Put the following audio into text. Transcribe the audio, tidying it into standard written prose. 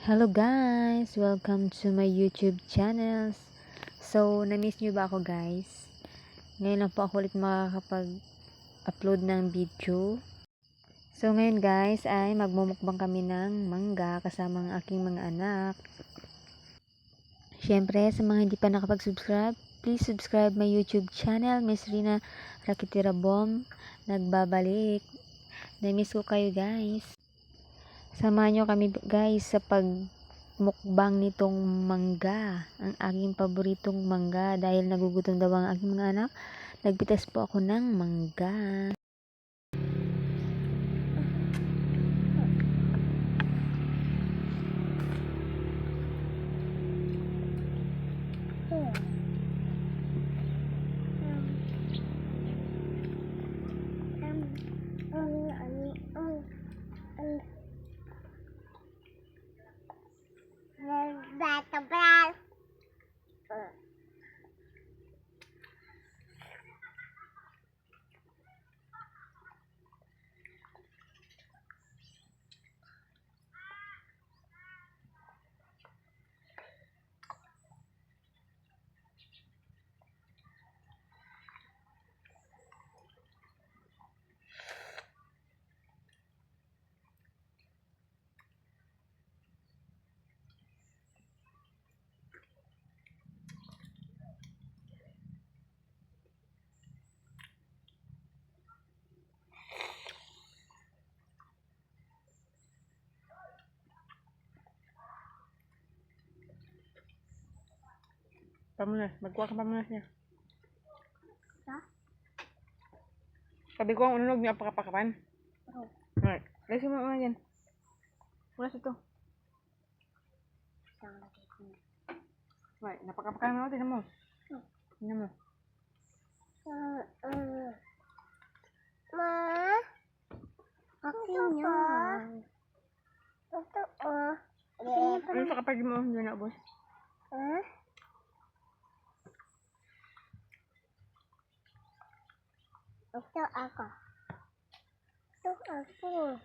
Hello guys! Welcome to my YouTube channels. So, na-miss nyo ba ako guys? Ngayon lang po ako ulit makakapag-upload ng video. So, ngayon guys ay magmumukbang kami ng mangga kasama ang aking mga anak. Siyempre, sa mga hindi pa nakapag-subscribe, please subscribe my YouTube channel, Miss Rina Rakitirabom. Nagbabalik. Na-miss ko kayo guys. Samahan nyo kami guys sa pagmukbang nitong mangga, ang aking paboritong mangga dahil nagugutom daw ang aking mga anak. Nagpitas po ako ng mangga. Pamunas, magkuha ka pamunas niya. Ha? Sabi ko ang ununog niya apakapakapan. Oo. Alright, lasi mo mga yan. Punas ito. Right, napakapakan mo, tignan mo. Tignan mo. Ma, akin yan. Ito, Ano sa kapag mo, hindi na ubos? Ito ako. Ito ako.